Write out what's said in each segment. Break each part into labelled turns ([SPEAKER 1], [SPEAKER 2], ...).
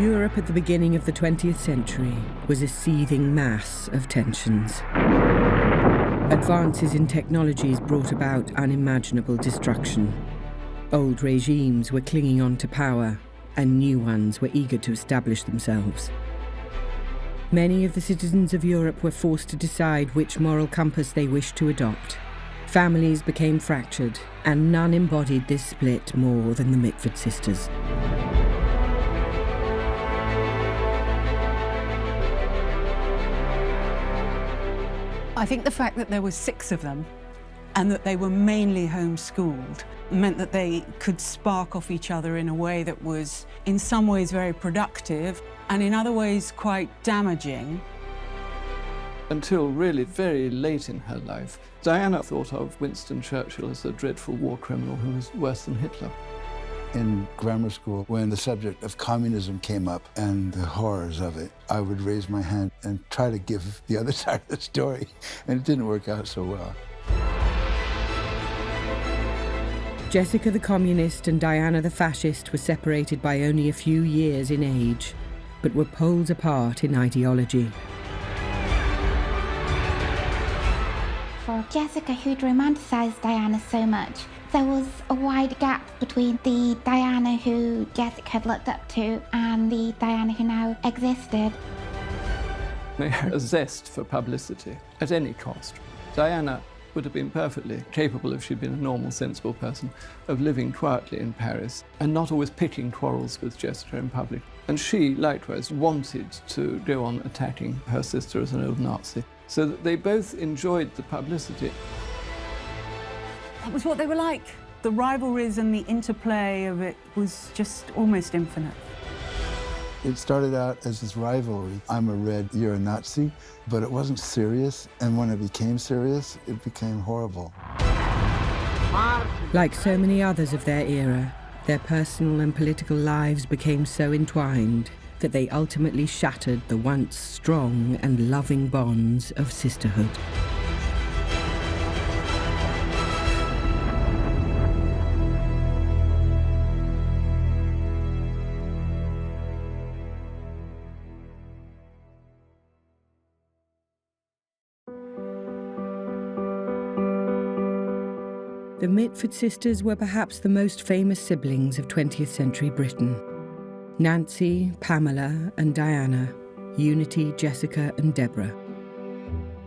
[SPEAKER 1] Europe at the beginning of the 20th century was a seething mass of tensions. Advances in technologies brought about unimaginable destruction. Old regimes were clinging on to power, and new ones were eager to establish themselves. Many of the citizens of Europe were forced to decide which moral compass they wished to adopt. Families became fractured, and none embodied this split more than the Mitford sisters.
[SPEAKER 2] I think the fact that there were 6 of them and that they were mainly homeschooled meant that they could spark off each other in a way that was in some ways very productive and in other ways quite damaging.
[SPEAKER 3] Until really very late in her life, Diana thought of Winston Churchill as a dreadful war criminal who was worse than Hitler.
[SPEAKER 4] In grammar school, when the subject of communism came up and the horrors of it, I would raise my hand and try to give the other side of the story, and it didn't work out so well.
[SPEAKER 1] Jessica the communist and Diana the fascist were separated by only a few years in age, but were poles apart in ideology.
[SPEAKER 5] For Jessica, who'd romanticised Diana so much, there was a wide gap between the Diana who Jessica had looked up to and the Diana who now existed.
[SPEAKER 3] They had a zest for publicity at any cost. Diana would have been perfectly capable, if she'd been a normal, sensible person, of living quietly in Paris and not always picking quarrels with Jessica in public. And she, likewise, wanted to go on attacking her sister as an old Nazi, so that they both enjoyed the publicity.
[SPEAKER 2] That was what they were like. The rivalries and the interplay of it was just almost infinite.
[SPEAKER 4] It started out as this rivalry. I'm a red, you're a Nazi, but it wasn't serious, and when it became serious, it became horrible.
[SPEAKER 1] Like so many others of their era, their personal and political lives became so entwined that they ultimately shattered the once strong and loving bonds of sisterhood. The Mitford sisters were perhaps the most famous siblings of 20th century Britain. Nancy, Pamela and Diana, Unity, Jessica and Deborah.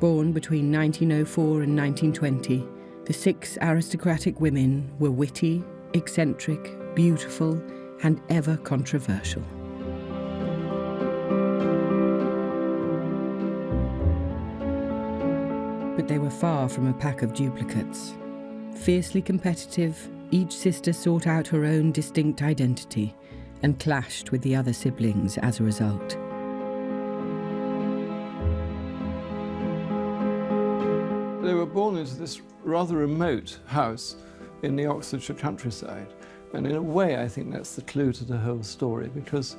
[SPEAKER 1] Born between 1904 and 1920, the 6 aristocratic women were witty, eccentric, beautiful and ever controversial. But they were far from a pack of duplicates. Fiercely competitive, each sister sought out her own distinct identity and clashed with the other siblings as a result.
[SPEAKER 3] They were born into this rather remote house in the Oxfordshire countryside, and in a way I think that's the clue to the whole story, because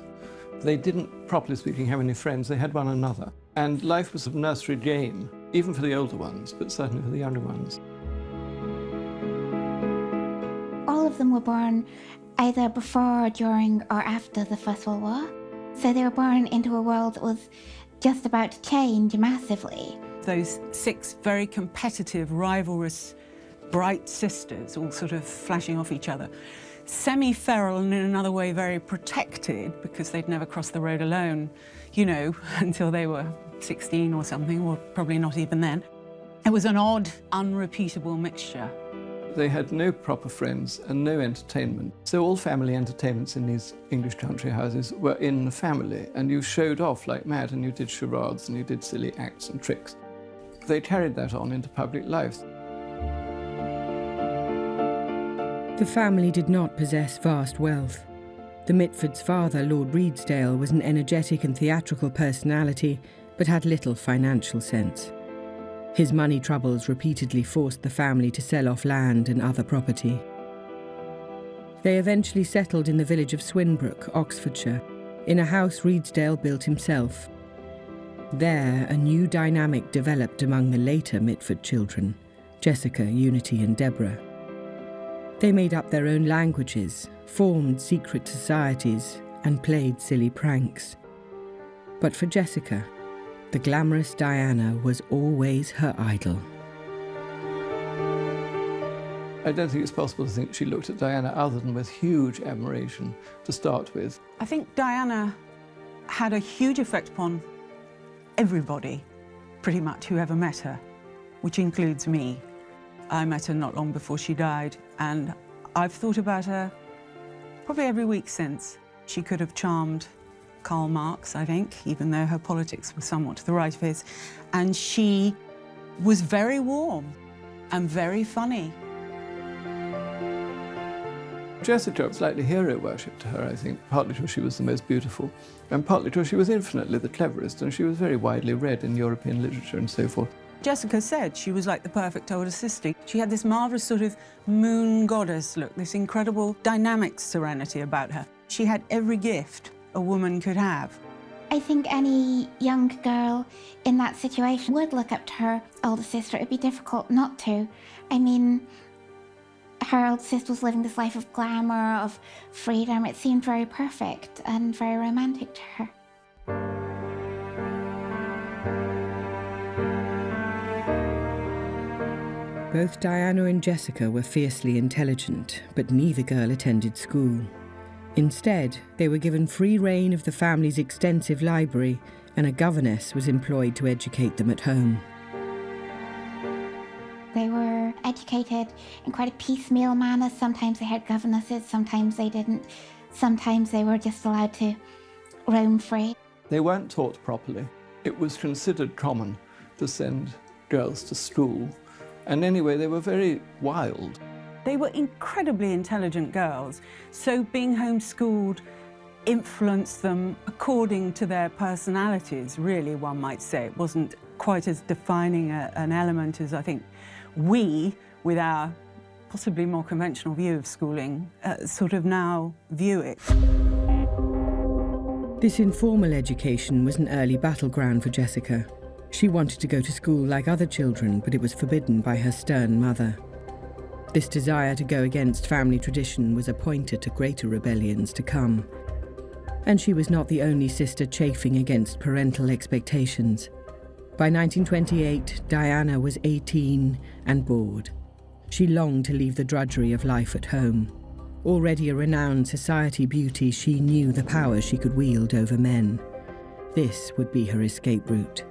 [SPEAKER 3] they didn't, properly speaking, have any friends. They had one another, and life was a nursery game, even for the older ones, but certainly for the younger ones.
[SPEAKER 5] All of them were born either before, during, or after the First World War. So they were born into a world that was just about to change massively.
[SPEAKER 2] Those 6 very competitive, rivalrous, bright sisters, all sort of flashing off each other. Semi-feral and in another way very protected, because they'd never crossed the road alone, you know, until they were 16 or something, or probably not even then. It was an odd, unrepeatable mixture.
[SPEAKER 3] They had no proper friends and no entertainment. So all family entertainments in these English country houses were in the family, and you showed off like mad, and you did charades and you did silly acts and tricks. They carried that on into public life.
[SPEAKER 1] The family did not possess vast wealth. The Mitfords' father, Lord Redesdale, was an energetic and theatrical personality, but had little financial sense. His money troubles repeatedly forced the family to sell off land and other property. They eventually settled in the village of Swinbrook, Oxfordshire, in a house Redesdale built himself. There, a new dynamic developed among the later Mitford children, Jessica, Unity and Deborah. They made up their own languages, formed secret societies, and played silly pranks. But for Jessica, the glamorous Diana was always her idol.
[SPEAKER 3] I don't think it's possible to think she looked at Diana other than with huge admiration to start with.
[SPEAKER 2] I think Diana had a huge effect upon everybody, pretty much, who ever met her, which includes me. I met her not long before she died, and I've thought about her probably every week since. She could have charmed Karl Marx, I think, even though her politics were somewhat to the right of his. And she was very warm and very funny.
[SPEAKER 3] Jessica slightly hero worshipped her, I think, partly because she was the most beautiful, and partly because she was infinitely the cleverest, and she was very widely read in European literature and so forth.
[SPEAKER 2] Jessica said she was like the perfect older sister. She had this marvellous sort of moon goddess look, this incredible dynamic serenity about her. She had every gift a woman could have.
[SPEAKER 5] I think any young girl in that situation would look up to her older sister. It'd be difficult not to. I mean, her older sister was living this life of glamour, of freedom. It seemed very perfect and very romantic to her.
[SPEAKER 1] Both Diana and Jessica were fiercely intelligent, but neither girl attended school. Instead, they were given free rein of the family's extensive library, and a governess was employed to educate them at home.
[SPEAKER 5] They were educated in quite a piecemeal manner. Sometimes they had governesses, sometimes they didn't. Sometimes they were just allowed to roam free.
[SPEAKER 3] They weren't taught properly. It was considered common to send girls to school, and anyway, they were very wild.
[SPEAKER 2] They were incredibly intelligent girls, so being homeschooled influenced them according to their personalities, really, one might say. It wasn't quite as defining an element as I think we, with our possibly more conventional view of schooling, sort of now view it.
[SPEAKER 1] This informal education was an early battleground for Jessica. She wanted to go to school like other children, but it was forbidden by her stern mother. This desire to go against family tradition was a pointer to greater rebellions to come. And she was not the only sister chafing against parental expectations. By 1928, Diana was 18 and bored. She longed to leave the drudgery of life at home. Already a renowned society beauty, she knew the power she could wield over men. This would be her escape route.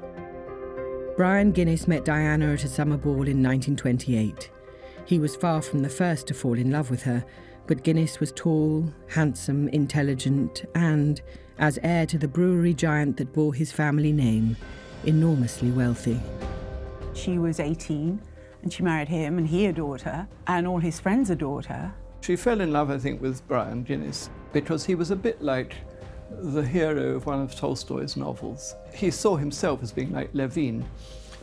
[SPEAKER 1] Brian Guinness met Diana at a summer ball in 1928. He was far from the first to fall in love with her, but Guinness was tall, handsome, intelligent, and, as heir to the brewery giant that bore his family name, enormously wealthy.
[SPEAKER 2] She was 18, and she married him, and he adored her, and all his friends adored her.
[SPEAKER 3] She fell in love, I think, with Brian Guinness because he was a bit like the hero of one of Tolstoy's novels. He saw himself as being like Levin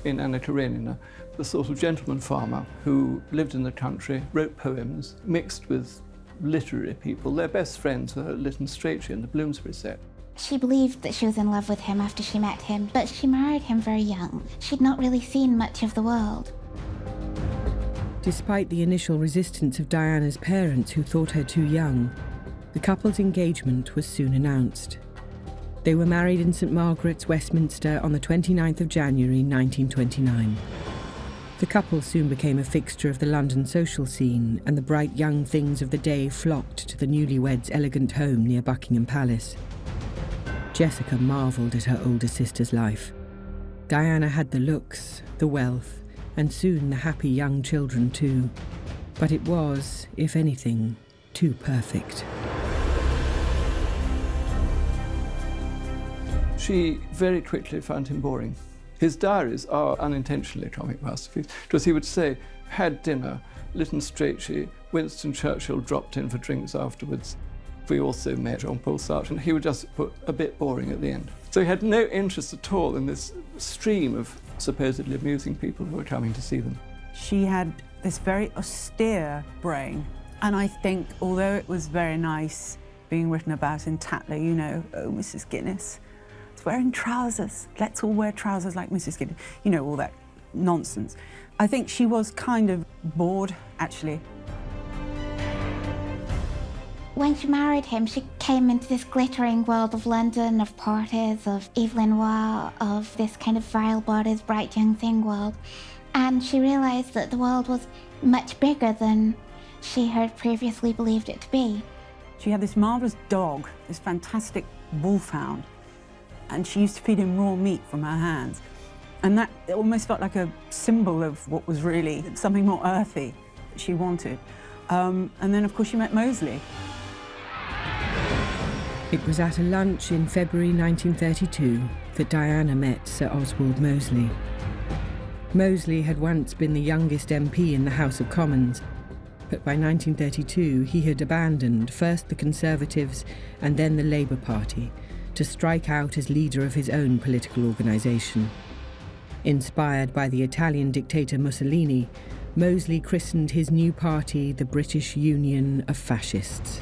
[SPEAKER 3] in Anna Karenina, the sort of gentleman farmer who lived in the country, wrote poems, mixed with literary people. Their best friends were Lytton Strachey and the Bloomsbury set.
[SPEAKER 5] She believed that she was in love with him after she met him, but she married him very young. She'd not really seen much of the world.
[SPEAKER 1] Despite the initial resistance of Diana's parents, who thought her too young, the couple's engagement was soon announced. They were married in St Margaret's, Westminster on the 29th of January 1929. The couple soon became a fixture of the London social scene, and the bright young things of the day flocked to the newlyweds' elegant home near Buckingham Palace. Jessica marvelled at her older sister's life. Diana had the looks, the wealth, and soon the happy young children too. But it was, if anything, too perfect.
[SPEAKER 3] She very quickly found him boring. His diaries are unintentionally comic masterpieces, because he would say, had dinner, Lytton Strachey, Winston Churchill dropped in for drinks afterwards. We also met Jean-Paul Sartre, and he would just put a bit boring at the end. So he had no interest at all in this stream of supposedly amusing people who were coming to see them.
[SPEAKER 2] She had this very austere brain, and I think, although it was very nice being written about in Tatler, you know, oh, Mrs. Guinness, it's wearing trousers, let's all wear trousers like Mrs. Guinness, you know, all that nonsense. I think she was kind of bored, actually.
[SPEAKER 5] When she married him, she came into this glittering world of London, of parties, of Evelyn Noir, of this kind of vile bodies, bright young thing world. And she realised that the world was much bigger than she had previously believed it to be.
[SPEAKER 2] She had this marvellous dog, this fantastic wolfhound, and she used to feed him raw meat from her hands. And that it almost felt like a symbol of what was really something more earthy that she wanted. And then, of course, she met Moseley.
[SPEAKER 1] It was at a lunch in February 1932 that Diana met Sir Oswald Moseley. Moseley had once been the youngest MP in the House of Commons, but by 1932 he had abandoned first the Conservatives and then the Labour Party to strike out as leader of his own political organisation. Inspired by the Italian dictator Mussolini, Moseley christened his new party the British Union of Fascists.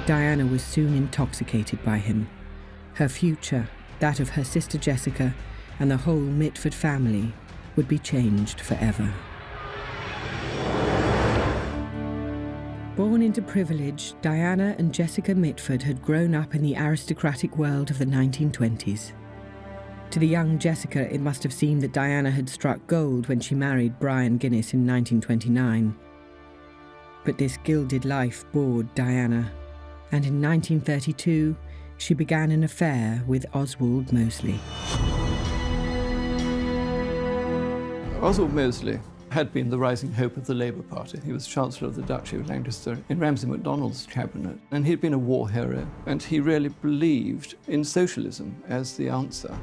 [SPEAKER 1] Diana was soon intoxicated by him. Her future, that of her sister Jessica, and the whole Mitford family would be changed forever. Born into privilege, Diana and Jessica Mitford had grown up in the aristocratic world of the 1920s. To the young Jessica, it must have seemed that Diana had struck gold when she married Brian Guinness in 1929. But this gilded life bored Diana, and in 1932, she began an affair with Oswald Moseley.
[SPEAKER 3] Oswald Moseley had been the rising hope of the Labour Party. He was Chancellor of the Duchy of Lancaster in Ramsay MacDonald's cabinet, and he'd been a war hero, and he really believed in socialism as the answer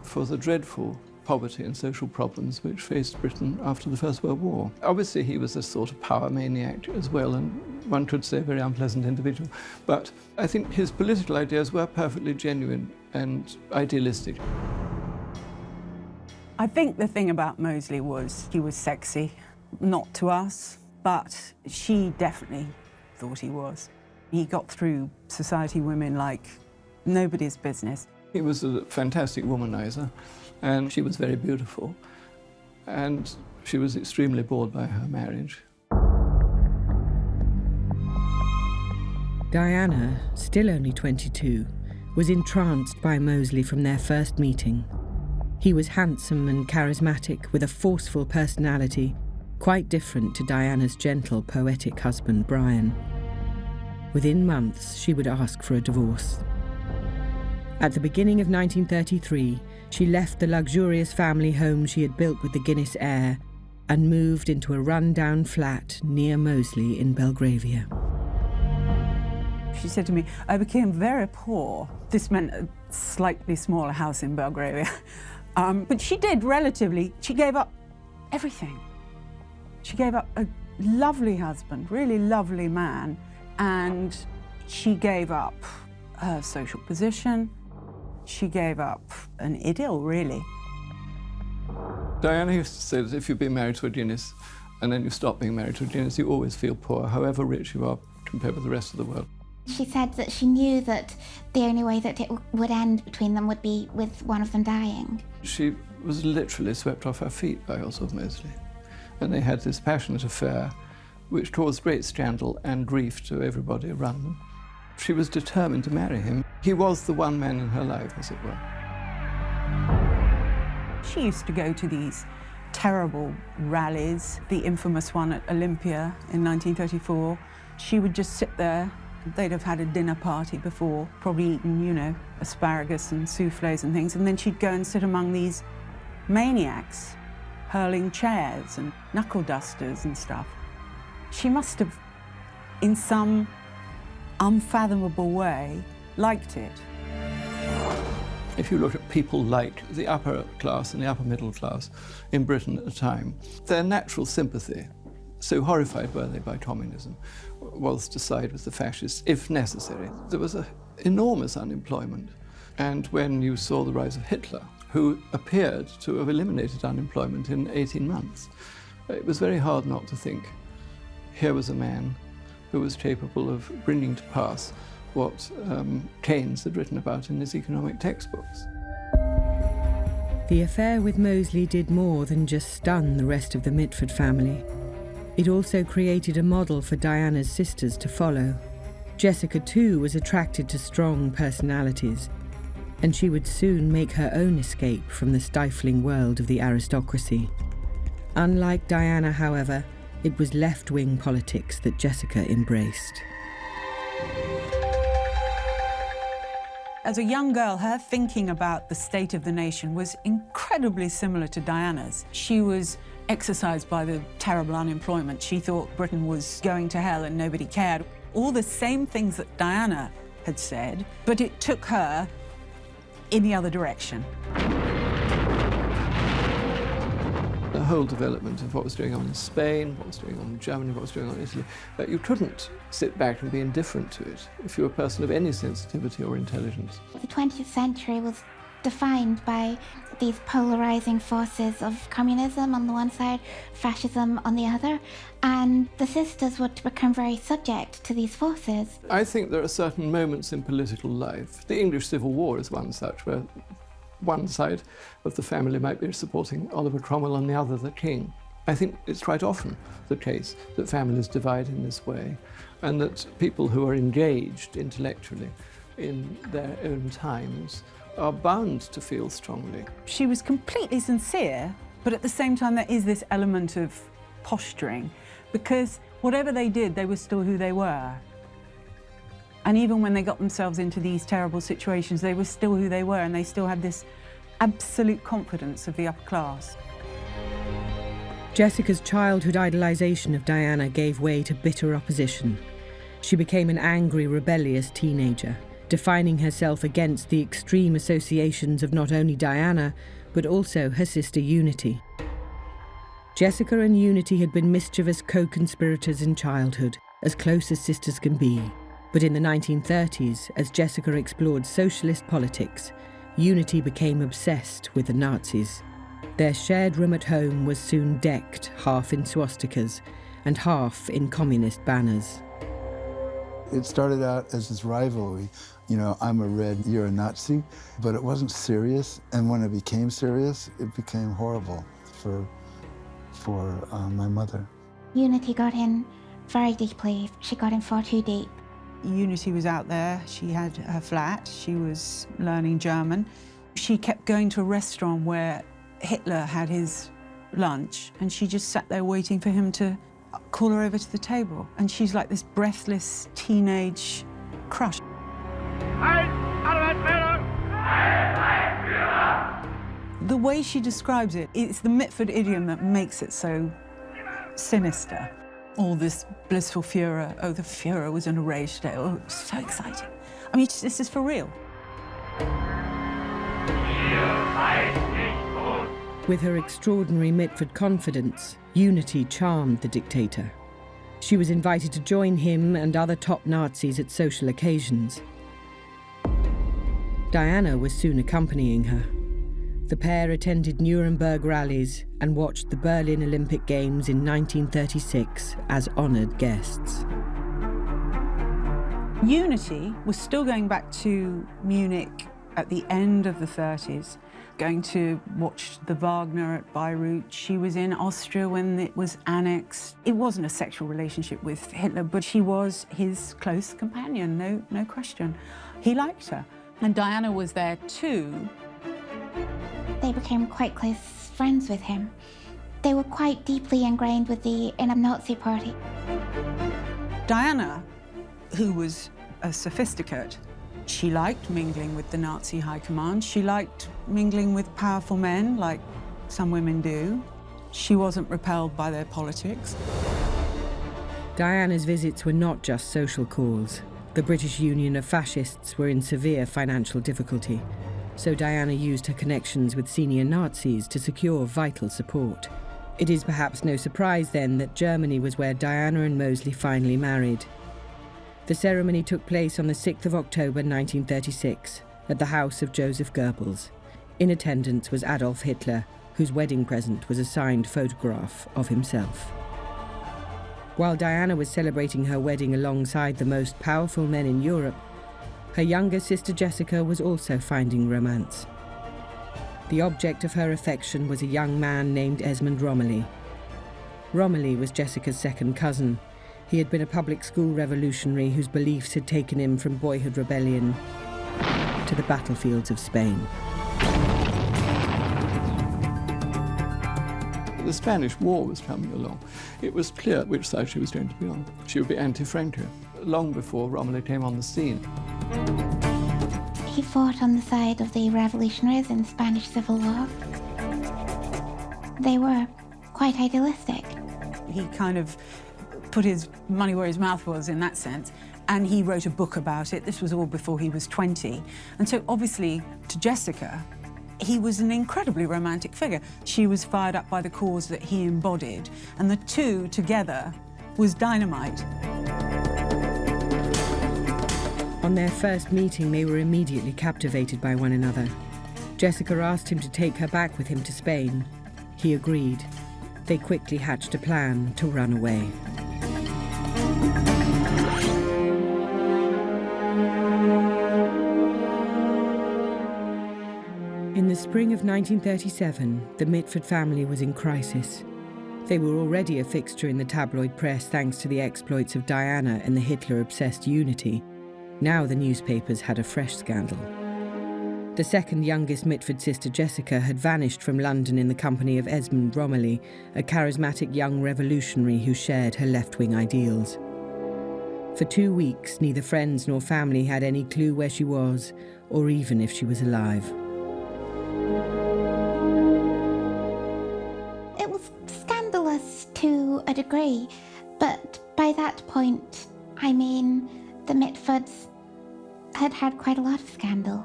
[SPEAKER 3] for the dreadful poverty and social problems which faced Britain after the First World War. Obviously, he was a sort of power maniac as well, and one could say a very unpleasant individual. But I think his political ideas were perfectly genuine and idealistic.
[SPEAKER 2] I think the thing about Moseley was he was sexy, not to us, but she definitely thought he was. He got through society women like nobody's business.
[SPEAKER 3] He was a fantastic womanizer, and she was very beautiful, and she was extremely bored by her marriage.
[SPEAKER 1] Diana, still only 22, was entranced by Moseley from their first meeting. He was handsome and charismatic, with a forceful personality, quite different to Diana's gentle, poetic husband, Brian. Within months, she would ask for a divorce. At the beginning of 1933, she left the luxurious family home she had built with the Guinness heir and moved into a run-down flat near Moseley in Belgravia.
[SPEAKER 2] She said to me, I became very poor. This meant a slightly smaller house in Belgravia. But she did relatively, she gave up everything. She gave up a lovely husband, really lovely man, and she gave up her social position. She gave up an idyll, really.
[SPEAKER 3] Diana used to say that if you've been married to a Guinness and then you stop being married to a Guinness, you always feel poor, however rich you are compared with the rest of the world.
[SPEAKER 5] She said that she knew that the only way that it would end between them would be with one of them dying.
[SPEAKER 3] She was literally swept off her feet by Oswald Moseley, and they had this passionate affair which caused great scandal and grief to everybody around them. She was determined to marry him. He was the one man in her life, as it were.
[SPEAKER 2] She used to go to these terrible rallies, the infamous one at Olympia in 1934. She would just sit there. They'd have had a dinner party before, probably eaten, you know, asparagus and soufflés and things, and then she'd go and sit among these maniacs, hurling chairs and knuckle dusters and stuff. She must have, in some unfathomable way, liked it.
[SPEAKER 3] If you look at people like the upper class and the upper middle class in Britain at the time, their natural sympathy, so horrified were they by communism, was to side with the fascists, if necessary. There was enormous unemployment. And when you saw the rise of Hitler, who appeared to have eliminated unemployment in 18 months, it was very hard not to think, here was a man who was capable of bringing to pass what Keynes had written about in his economic textbooks.
[SPEAKER 1] The affair with Moseley did more than just stun the rest of the Mitford family. It also created a model for Diana's sisters to follow. Jessica too was attracted to strong personalities, and she would soon make her own escape from the stifling world of the aristocracy. Unlike Diana, however, it was left-wing politics that Jessica embraced.
[SPEAKER 2] As a young girl, her thinking about the state of the nation was incredibly similar to Diana's. She was exercised by the terrible unemployment. She thought Britain was going to hell and nobody cared. All the same things that Diana had said, but it took her in the other direction.
[SPEAKER 3] The whole development of what was going on in Spain, what was going on in Germany, what was going on in Italy, you couldn't sit back and be indifferent to it if you were a person of any sensitivity or intelligence.
[SPEAKER 5] The 20th century was defined by these polarizing forces of communism on the one side, fascism on the other, and the sisters would become very subject to these forces.
[SPEAKER 3] I think there are certain moments in political life. The English Civil War is one such, where one side of the family might be supporting Oliver Cromwell and the other the king. I think it's quite often the case that families divide in this way, and that people who are engaged intellectually in their own times are bound to feel strongly.
[SPEAKER 2] She was completely sincere, but at the same time there is this element of posturing, because whatever they did, they were still who they were. And even when they got themselves into these terrible situations, they were still who they were, and they still had this absolute confidence of the upper class.
[SPEAKER 1] Jessica's childhood idolization of Diana gave way to bitter opposition. She became an angry, rebellious teenager, defining herself against the extreme associations of not only Diana, but also her sister Unity. Jessica and Unity had been mischievous co-conspirators in childhood, as close as sisters can be. But in the 1930s, as Jessica explored socialist politics, Unity became obsessed with the Nazis. Their shared room at home was soon decked half in swastikas and half in communist banners.
[SPEAKER 4] It started out as this rivalry. You know, I'm a red, you're a Nazi, but it wasn't serious. And when it became serious, it became horrible for my mother.
[SPEAKER 5] Unity got in very deeply. She got in far too deep.
[SPEAKER 2] Unity was out there, she had her flat, she was learning German. She kept going to a restaurant where Hitler had his lunch, and she just sat there waiting for him to call her over to the table. And she's like this breathless teenage crush. The way she describes it, it's the Mitford idiom that makes it so sinister. All this blissful furor. Oh, the Führer was in a rage today. Oh, so exciting. I mean, this is for real.
[SPEAKER 1] With her extraordinary Mitford confidence, Unity charmed the dictator. She was invited to join him and other top Nazis at social occasions. Diana was soon accompanying her. The pair attended Nuremberg rallies and watched the Berlin Olympic Games in 1936 as honoured guests.
[SPEAKER 2] Unity was still going back to Munich at the end of the 30s, going to watch the Wagner at Bayreuth. She was in Austria when it was annexed. It wasn't a sexual relationship with Hitler, but she was his close companion, no question. He liked her. And Diana was there too.
[SPEAKER 5] They became quite close friends with him. They were quite deeply ingrained with the inner Nazi party.
[SPEAKER 2] Diana, who was a sophisticate, she liked mingling with the Nazi high command. She liked mingling with powerful men, like some women do. She wasn't repelled by their politics.
[SPEAKER 1] Diana's visits were not just social calls. The British Union of Fascists were in severe financial difficulty, so Diana used her connections with senior Nazis to secure vital support. It is perhaps no surprise then that Germany was where Diana and Mosley finally married. The ceremony took place on the 6th of October 1936 at the house of Joseph Goebbels. In attendance was Adolf Hitler, whose wedding present was a signed photograph of himself. While Diana was celebrating her wedding alongside the most powerful men in Europe, her younger sister Jessica was also finding romance. The object of her affection was a young man named Esmond Romilly. Romilly was Jessica's second cousin. He had been a public school revolutionary whose beliefs had taken him from boyhood rebellion to the battlefields of Spain.
[SPEAKER 3] The Spanish War was coming along. It was clear which side she was going to be on. She would be anti-Franco, long before Romilly came on the scene.
[SPEAKER 5] He fought on the side of the revolutionaries in the Spanish Civil War. They were quite idealistic.
[SPEAKER 2] He kind of put his money where his mouth was in that sense, and he wrote a book about it. This was all before he was 20. And so obviously, to Jessica, he was an incredibly romantic figure. She was fired up by the cause that he embodied, and the two together was dynamite.
[SPEAKER 1] On their first meeting, they were immediately captivated by one another. Jessica asked him to take her back with him to Spain. He agreed. They quickly hatched a plan to run away. In the spring of 1937, the Mitford family was in crisis. They were already a fixture in the tabloid press thanks to the exploits of Diana and the Hitler-obsessed Unity. Now the newspapers had a fresh scandal. The second youngest Mitford sister, Jessica, had vanished from London in the company of Esmond Romilly, a charismatic young revolutionary who shared her left-wing ideals. For 2 weeks, neither friends nor family had any clue where she was, or even if she was alive.
[SPEAKER 5] It was scandalous to a degree, but by that point, I mean, the Mitfords had had quite a lot of scandal.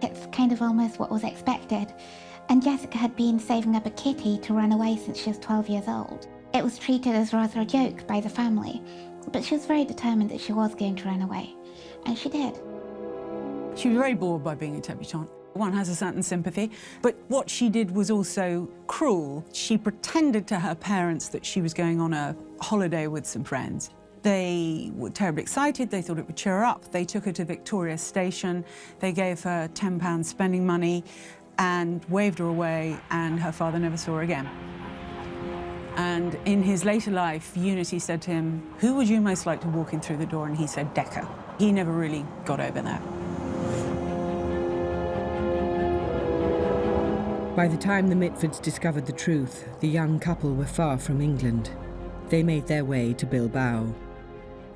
[SPEAKER 5] It's kind of almost what was expected. And Jessica had been saving up a kitty to run away since she was 12 years old. It was treated as rather a joke by the family, but she was very determined that she was going to run away, and she did.
[SPEAKER 2] She was very bored by being a debutante. One has a certain sympathy, but what she did was also cruel. She pretended to her parents that she was going on a holiday with some friends. They were terribly excited, they thought it would cheer her up. They took her to Victoria Station, they gave her £10 spending money and waved her away, and her father never saw her again. And in his later life, Unity said to him, "Who would you most like to walk in through the door?" And he said, "Decker." He never really got over that.
[SPEAKER 1] By the time the Mitfords discovered the truth, the young couple were far from England. They made their way to Bilbao.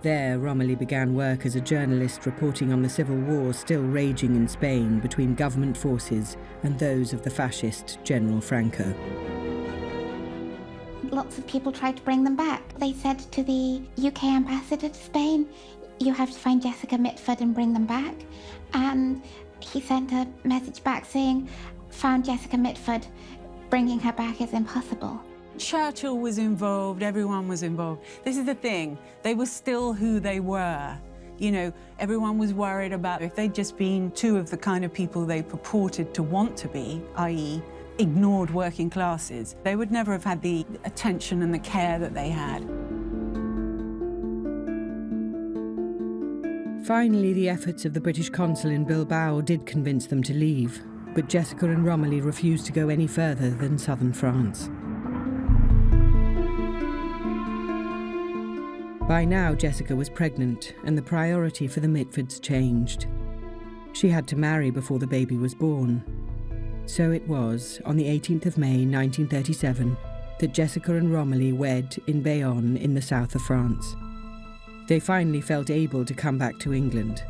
[SPEAKER 1] There, Romilly began work as a journalist reporting on the civil war still raging in Spain between government forces and those of the fascist General Franco.
[SPEAKER 5] Lots of people tried to bring them back. They said to the UK ambassador to Spain, "You have to find Jessica Mitford and bring them back." And he sent a message back saying, "Found Jessica Mitford, bringing her back is impossible."
[SPEAKER 2] Churchill was involved, everyone was involved. This is the thing, they were still who they were. You know, everyone was worried about if they'd just been two of the kind of people they purported to want to be, i.e. ignored working classes, they would never have had the attention and the care that they had.
[SPEAKER 1] Finally, the efforts of the British consul in Bilbao did convince them to leave, but Jessica and Romilly refused to go any further than southern France. By now, Jessica was pregnant, and the priority for the Mitfords changed. She had to marry before the baby was born. So it was, on the 18th of May 1937, that Jessica and Romilly wed in Bayonne in the south of France. They finally felt able to come back to England,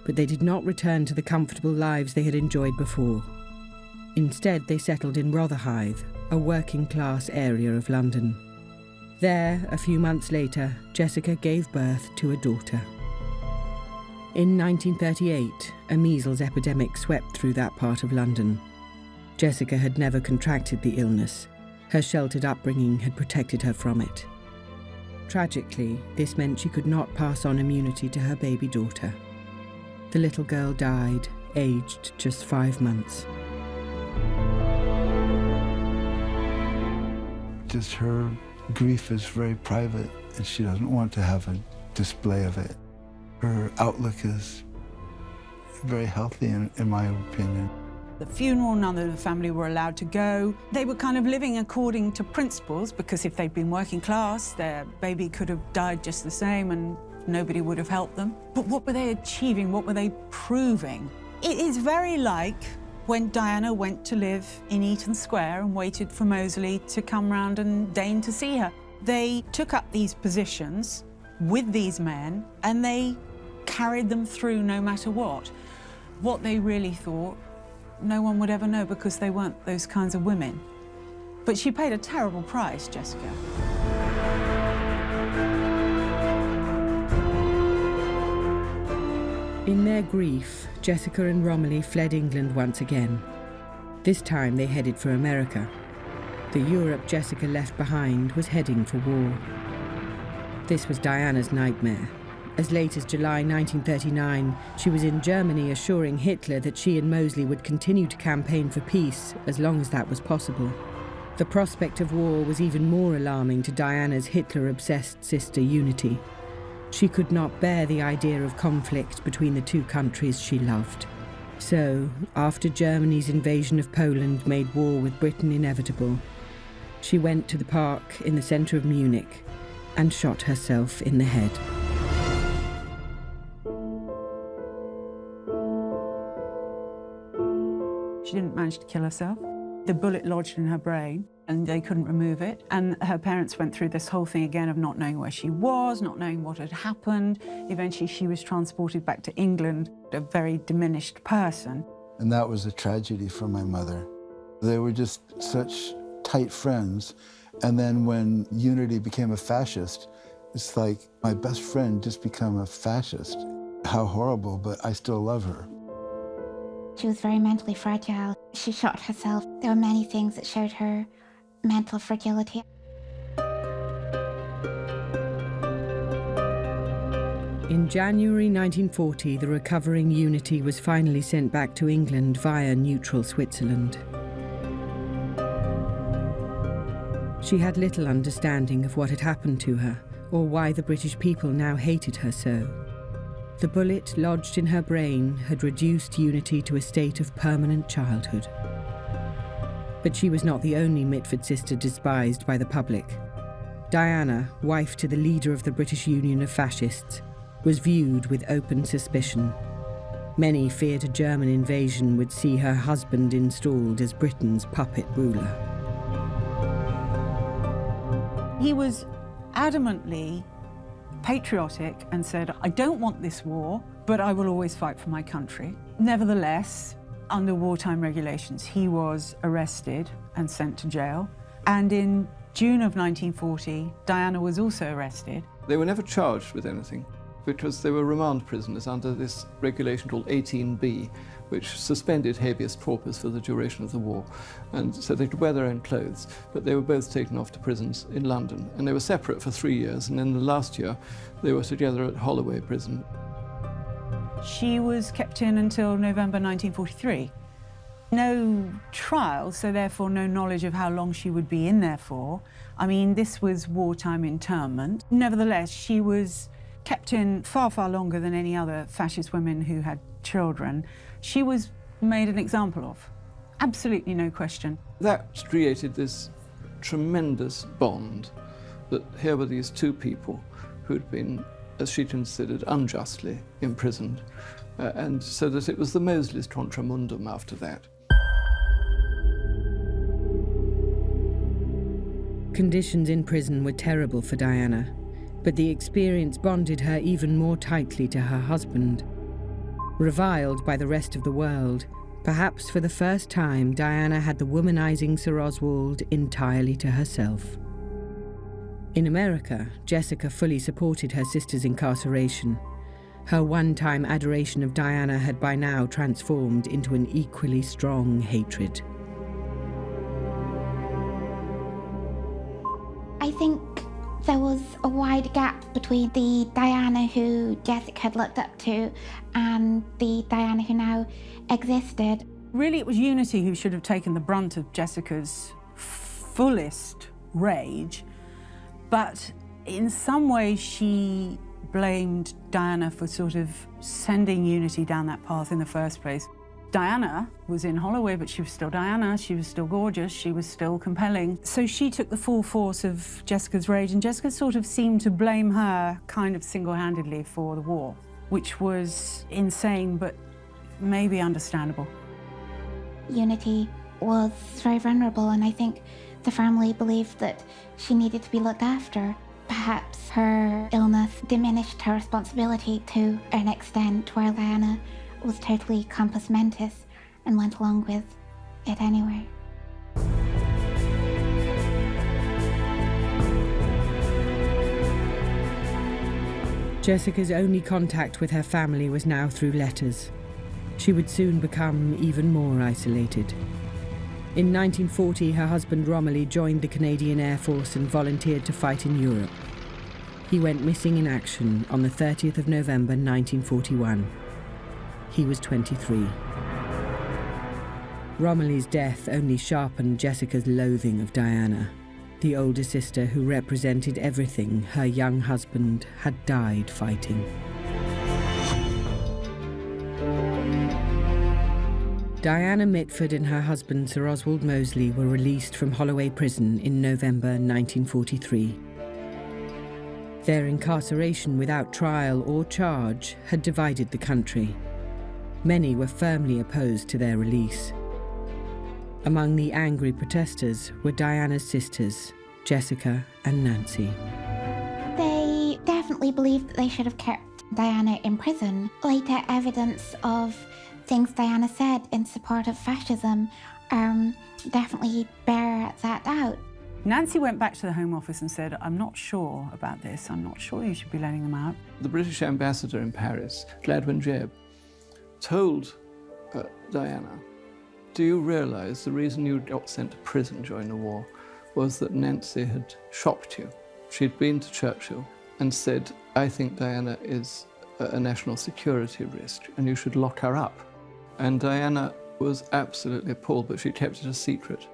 [SPEAKER 1] but they did not return to the comfortable lives they had enjoyed before. Instead, they settled in Rotherhithe, a working-class area of London. There, a few months later, Jessica gave birth to a daughter. In 1938, a measles epidemic swept through that part of London. Jessica had never contracted the illness. Her sheltered upbringing had protected her from it. Tragically, this meant she could not pass on immunity to her baby daughter. The little girl died, aged just 5 months.
[SPEAKER 4] Just her grief is very private, and she doesn't want to have a display of it. Her outlook is very healthy, in my opinion.
[SPEAKER 2] The funeral, none of the family were allowed to go. They were kind of living according to principles, because if they'd been working class, their baby could have died just the same and nobody would have helped them. But what were they achieving? What were they proving? It is very like when Diana went to live in Eaton Square and waited for Moseley to come round and deign to see her. They took up these positions with these men and they carried them through no matter what. What they really thought, no one would ever know, because they weren't those kinds of women. But she paid a terrible price, Jessica.
[SPEAKER 1] In their grief, Jessica and Romilly fled England once again. This time they headed for America. The Europe Jessica left behind was heading for war. This was Diana's nightmare. As late as July 1939, she was in Germany assuring Hitler that she and Moseley would continue to campaign for peace as long as that was possible. The prospect of war was even more alarming to Diana's Hitler-obsessed sister Unity. She could not bear the idea of conflict between the two countries she loved. So, after Germany's invasion of Poland made war with Britain inevitable, she went to the park in the centre of Munich and shot herself in the head.
[SPEAKER 2] She didn't manage to kill herself. The bullet lodged in her brain and they couldn't remove it. And her parents went through this whole thing again of not knowing where she was, not knowing what had happened. Eventually she was transported back to England, a very diminished person.
[SPEAKER 4] And that was a tragedy for my mother. They were just such tight friends. And then when Unity became a fascist, it's like my best friend just became a fascist. How horrible, but I still love her.
[SPEAKER 5] She was very mentally fragile. She shot herself. There were many things that showed her mental fragility.
[SPEAKER 1] In January 1940, the recovering Unity was finally sent back to England via neutral Switzerland. She had little understanding of what had happened to her, or why the British people now hated her so. The bullet lodged in her brain had reduced Unity to a state of permanent childhood. But she was not the only Mitford sister despised by the public. Diana, wife to the leader of the British Union of Fascists, was viewed with open suspicion. Many feared a German invasion would see her husband installed as Britain's puppet ruler.
[SPEAKER 2] He was adamantly patriotic and said, I don't want this war, but I will always fight for my country. Nevertheless, under wartime regulations, he was arrested and sent to jail. And in June of 1940, Diana was also arrested.
[SPEAKER 3] They were never charged with anything because they were remand prisoners under this regulation called 18B, which suspended habeas corpus for the duration of the war. And so they could wear their own clothes, but they were both taken off to prisons in London. And they were separate for 3 years, and in the last year, they were together at Holloway Prison.
[SPEAKER 2] She was kept in until November 1943. No trial, so therefore no knowledge of how long she would be in there for. I mean, this was wartime internment. Nevertheless, she was kept in far, far longer than any other fascist women who had children. She was made an example of. Absolutely no question.
[SPEAKER 3] That created this tremendous bond, that here were these two people who'd been, as she considered, unjustly imprisoned. And so that it was the Moseley's contra mundum after that.
[SPEAKER 1] Conditions in prison were terrible for Diana, but the experience bonded her even more tightly to her husband. Reviled by the rest of the world, perhaps for the first time, Diana had the womanizing Sir Oswald entirely to herself. In America, Jessica fully supported her sister's incarceration. Her one-time adoration of Diana had by now transformed into an equally strong hatred.
[SPEAKER 5] I think there was a wide gap between the Diana who Jessica had looked up to and the Diana who now existed.
[SPEAKER 2] Really, it was Unity who should have taken the brunt of Jessica's fullest rage, but in some ways she blamed Diana for sort of sending Unity down that path in the first place. Diana was in Holloway, but she was still Diana, she was still gorgeous, she was still compelling. So she took the full force of Jessica's rage, and Jessica sort of seemed to blame her kind of single-handedly for the war, which was insane, but maybe understandable.
[SPEAKER 5] Unity was very vulnerable, and I think the family believed that she needed to be looked after. Perhaps her illness diminished her responsibility to an extent where Diana was totally compos mentis and went along with it anyway.
[SPEAKER 1] Jessica's only contact with her family was now through letters. She would soon become even more isolated. In 1940, her husband Romilly joined the Canadian Air Force and volunteered to fight in Europe. He went missing in action on the 30th of November 1941. He was 23. Romilly's death only sharpened Jessica's loathing of Diana, the older sister who represented everything her young husband had died fighting. Diana Mitford and her husband Sir Oswald Mosley were released from Holloway Prison in November 1943. Their incarceration without trial or charge had divided the country. Many were firmly opposed to their release. Among the angry protesters were Diana's sisters, Jessica and Nancy.
[SPEAKER 5] They definitely believed that they should have kept Diana in prison. Later evidence of things Diana said in support of fascism definitely bear that out.
[SPEAKER 2] Nancy went back to the Home Office and said, I'm not sure about this, I'm not sure you should be letting them out.
[SPEAKER 3] The British ambassador in Paris, Gladwin Jebb, told Diana, do you realise the reason you got sent to prison during the war was that Nancy had shocked you? She'd been to Churchill and said, I think Diana is a national security risk and you should lock her up. And Diana was absolutely appalled, but she kept it a secret.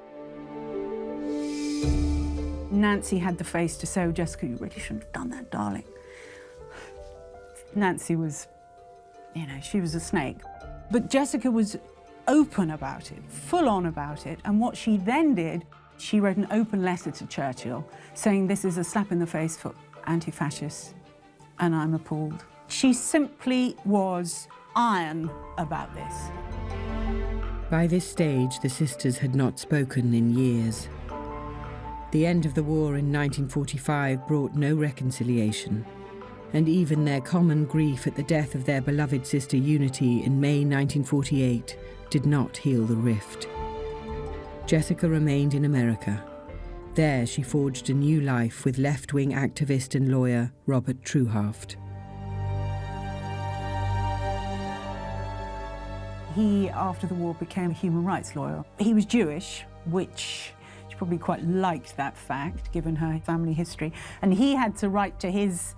[SPEAKER 2] Nancy had the face to say, oh, Jessica, you really shouldn't have done that, darling. Nancy was, she was a snake. But Jessica was open about it, full on about it. And what she then did, she wrote an open letter to Churchill saying this is a slap in the face for anti-fascists, and I'm appalled. She simply was iron about this.
[SPEAKER 1] By this stage, the sisters had not spoken in years. The end of the war in 1945 brought no reconciliation, and even their common grief at the death of their beloved sister Unity in May 1948 did not heal the rift. Jessica remained in America. There she forged a new life with left-wing activist and lawyer Robert Truhaft.
[SPEAKER 2] He, after the war, became a human rights lawyer. He was Jewish, which she probably quite liked that fact, given her family history. And he had to write to his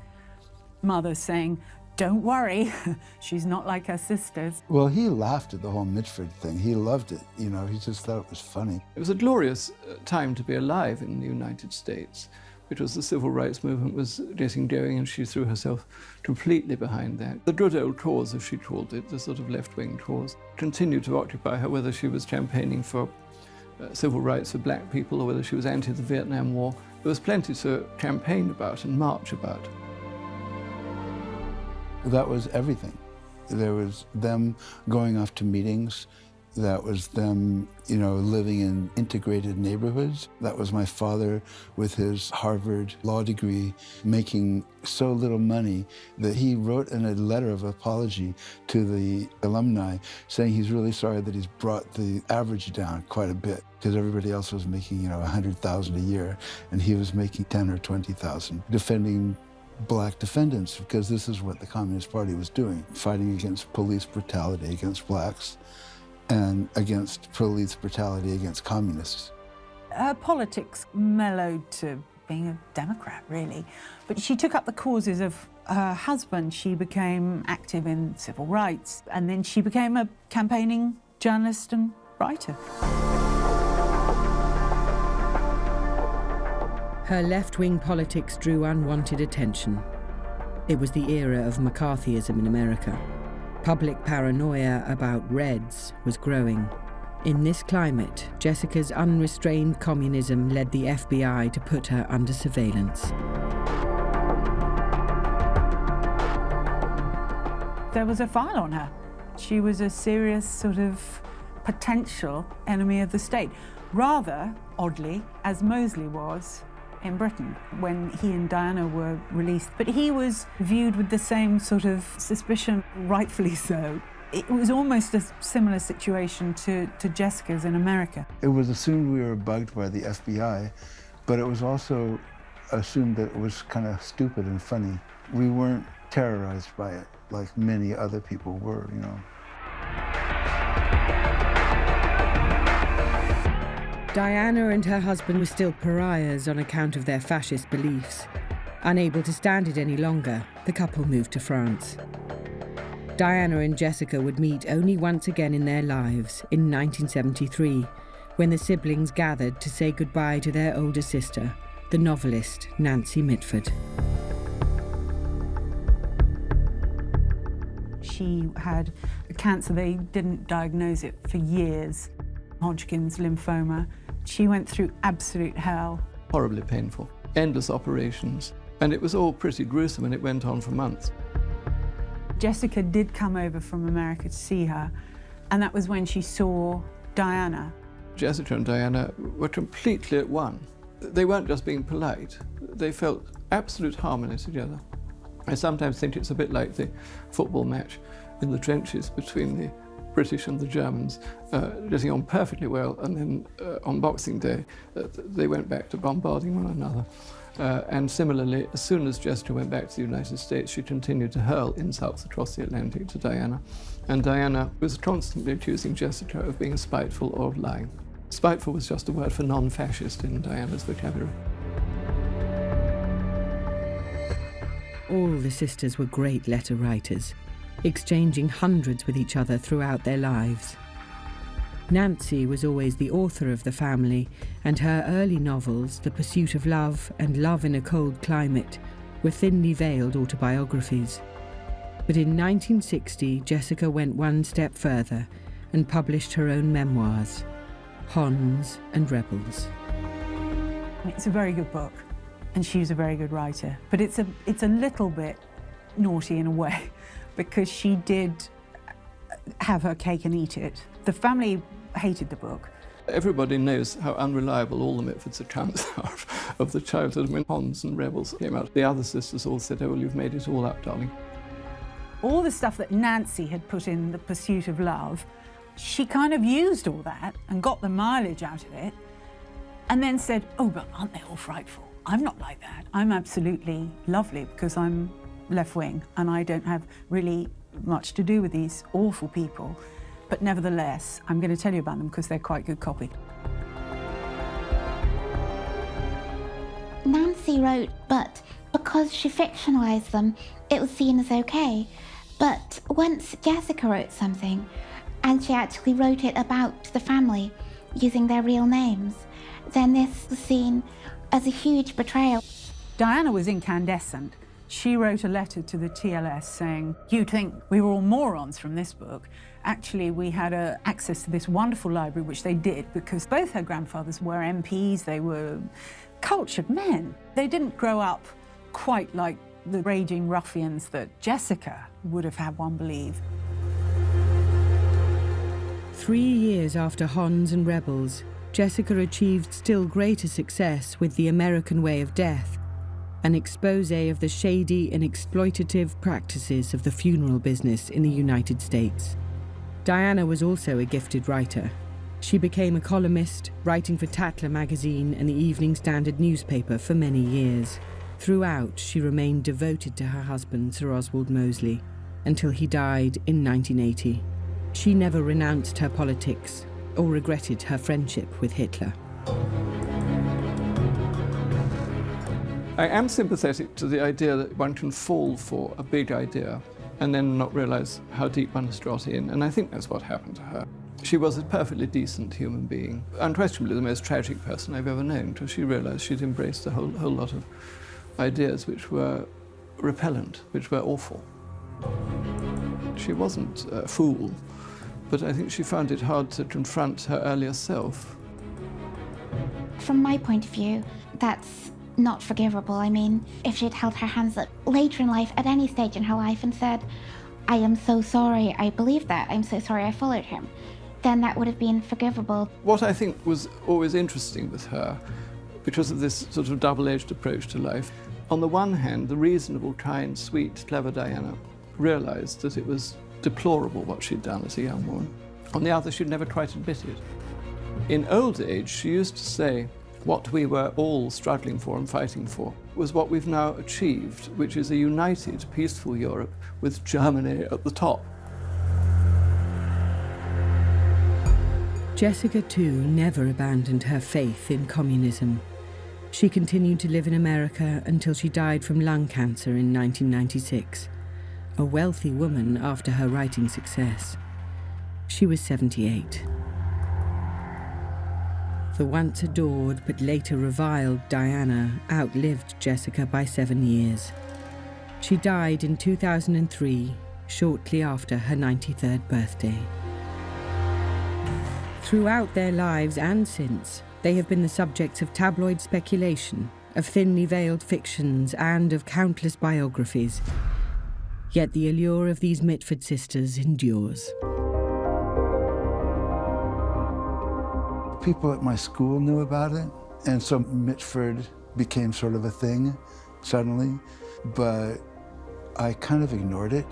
[SPEAKER 2] mother saying, don't worry, she's not like her sisters.
[SPEAKER 4] Well, he laughed at the whole Mitford thing. He loved it, he just thought it was funny.
[SPEAKER 3] It was a glorious time to be alive in the United States, because the civil rights movement was getting going and she threw herself completely behind that. The good old cause, as she called it, the sort of left-wing cause, continued to occupy her, whether she was campaigning for civil rights for black people or whether she was anti the Vietnam War. There was plenty to campaign about and march about.
[SPEAKER 4] That was everything. There was them going off to meetings. That was them, living in integrated neighborhoods. That was my father with his Harvard law degree, making so little money that he wrote in a letter of apology to the alumni saying he's really sorry that he's brought the average down quite a bit because everybody else was making, $100,000 a year and he was making 10 or 20,000, defending black defendants because this is what the Communist Party was doing, fighting against police brutality against blacks and against police brutality against communists.
[SPEAKER 2] Her politics mellowed to being a Democrat, really. But she took up the causes of her husband. She became active in civil rights, and then she became a campaigning journalist and writer.
[SPEAKER 1] Her left-wing politics drew unwanted attention. It was the era of McCarthyism in America. Public paranoia about Reds was growing. In this climate, Jessica's unrestrained communism led the FBI to put her under surveillance.
[SPEAKER 2] There was a file on her. She was a serious sort of potential enemy of the state, rather oddly, as Mosley was in Britain when he and Diana were released. But he was viewed with the same sort of suspicion, rightfully so. It was almost a similar situation to Jessica's in America.
[SPEAKER 4] It was assumed we were bugged by the FBI, but it was also assumed that it was kind of stupid and funny. We weren't terrorized by it like many other people were, you know.
[SPEAKER 1] Diana and her husband were still pariahs on account of their fascist beliefs. Unable to stand it any longer, the couple moved to France. Diana and Jessica would meet only once again in their lives in 1973, when the siblings gathered to say goodbye to their older sister, the novelist Nancy Mitford.
[SPEAKER 2] She had a cancer. They didn't diagnose it for years, Hodgkin's lymphoma. She went through absolute hell.
[SPEAKER 3] Horribly painful, endless operations, and it was all pretty gruesome, and it went on for months.
[SPEAKER 2] Jessica did come over from America to see her, and that was when she saw Diana.
[SPEAKER 3] Jessica and Diana were completely at one. They weren't just being polite, they felt absolute harmony together. I sometimes think it's a bit like the football match in the trenches between the British and the Germans, getting on perfectly well, and then on Boxing Day, they went back to bombarding one another. And similarly, as soon as Jessica went back to the United States, she continued to hurl insults across the Atlantic to Diana. And Diana was constantly accusing Jessica of being spiteful or of lying. Spiteful was just a word for non-fascist in Diana's vocabulary.
[SPEAKER 1] All the sisters were great letter writers, exchanging hundreds with each other throughout their lives. Nancy was always the author of the family, and her early novels, The Pursuit of Love and Love in a Cold Climate, were thinly veiled autobiographies. But in 1960, Jessica went one step further and published her own memoirs, Hons and Rebels.
[SPEAKER 2] It's a very good book, and she's a very good writer. But it's a little bit naughty in a way, because she did have her cake and eat it. The family hated the book.
[SPEAKER 3] Everybody knows how unreliable all the Mitfords' accounts are of the childhood when Hons and Rebels came out. The other sisters all said, "Oh, well, you've made it all up, darling."
[SPEAKER 2] All the stuff that Nancy had put in The Pursuit of Love, she kind of used all that and got the mileage out of it, and then said, "Oh, but aren't they all frightful? I'm not like that. I'm absolutely lovely because I'm left-wing and I don't have really much to do with these awful people. But nevertheless, I'm going to tell you about them because they're quite good copy."
[SPEAKER 5] Nancy wrote, but because she fictionalised them, it was seen as okay. But once Jessica wrote something, and she actually wrote it about the family, using their real names, then this was seen as a huge betrayal.
[SPEAKER 2] Diana was incandescent. She wrote a letter to the TLS saying, "You'd think we were all morons from this book. Actually, we had access to this wonderful library," which they did, because both her grandfathers were MPs, they were cultured men. They didn't grow up quite like the raging ruffians that Jessica would have had one believe.
[SPEAKER 1] 3 years after Hons and Rebels, Jessica achieved still greater success with The American Way of Death, an exposé of the shady and exploitative practices of the funeral business in the United States. Diana was also a gifted writer. She became a columnist, writing for Tatler magazine and the Evening Standard newspaper for many years. Throughout, she remained devoted to her husband, Sir Oswald Mosley, until he died in 1980. She never renounced her politics or regretted her friendship with Hitler.
[SPEAKER 3] I am sympathetic to the idea that one can fall for a big idea and then not realise how deep one has got in, and I think that's what happened to her. She was a perfectly decent human being, unquestionably the most tragic person I've ever known, until she realised she'd embraced a whole lot of ideas which were repellent, which were awful. She wasn't a fool, but I think she found it hard to confront her earlier self.
[SPEAKER 5] From my point of view, that's not forgivable. I mean, if she'd held her hands up later in life, at any stage in her life, and said, I am so sorry, I believe that, I'm so sorry I followed him, then that would have been forgivable.
[SPEAKER 3] What I think was always interesting with her, because of this sort of double-edged approach to life, on the one hand, the reasonable, kind, sweet, clever Diana realised that it was deplorable what she'd done as a young woman. On the other, she'd never quite admit it. In old age, she used to say, what we were all struggling for and fighting for was what we've now achieved, which is a united, peaceful Europe with Germany at the top.
[SPEAKER 1] Jessica, too, never abandoned her faith in communism. She continued to live in America until she died from lung cancer in 1996, a wealthy woman after her writing success. She was 78. The once adored but later reviled Diana outlived Jessica by 7 years. She died in 2003, shortly after her 93rd birthday. Throughout their lives and since, they have been the subjects of tabloid speculation, of thinly veiled fictions, and of countless biographies. Yet the allure of these Mitford sisters endures.
[SPEAKER 4] People at my school knew about it, and so Mitford became sort of a thing suddenly, but I kind of ignored it.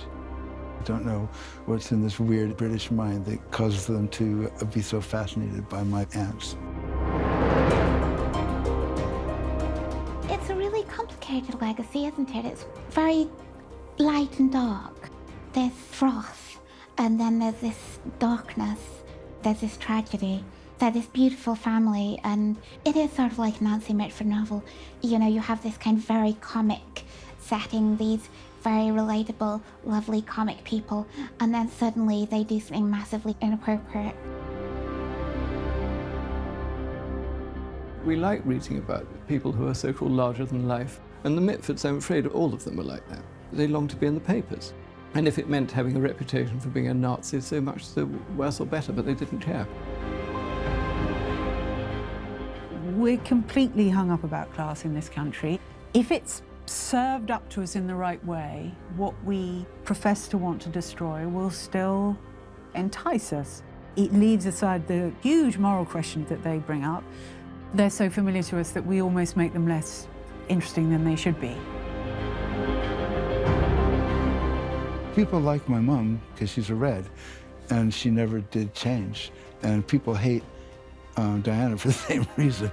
[SPEAKER 4] I don't know what's in this weird British mind that causes them to be so fascinated by my aunts.
[SPEAKER 5] It's a really complicated legacy, isn't it? It's very light and dark. There's froth, and then there's this darkness, there's this tragedy. They're this beautiful family, and it is sort of like a Nancy Mitford novel. You know, you have this kind of very comic setting, these very relatable, lovely comic people, and then suddenly they do something massively inappropriate.
[SPEAKER 3] We like reading about people who are so-called larger than life, and the Mitfords, I'm afraid, all of them were like that. They longed to be in the papers. And if it meant having a reputation for being a Nazi, so much the worse or better, but they didn't care.
[SPEAKER 2] We're completely hung up about class in this country. If it's served up to us in the right way, what we profess to want to destroy will still entice us. It leaves aside the huge moral questions that they bring up. They're so familiar to us that we almost make them less interesting than they should be.
[SPEAKER 4] People like my mom because she's a red, and she never did change. And people hate Diana for the same reason.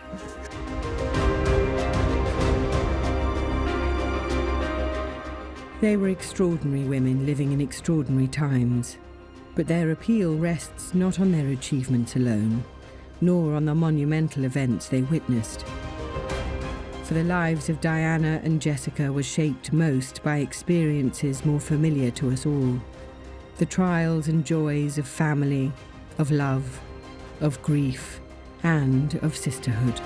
[SPEAKER 1] They were extraordinary women living in extraordinary times, but their appeal rests not on their achievements alone, nor on the monumental events they witnessed. For the lives of Diana and Jessica were shaped most by experiences more familiar to us all, the trials and joys of family, of love, of grief, and of sisterhood.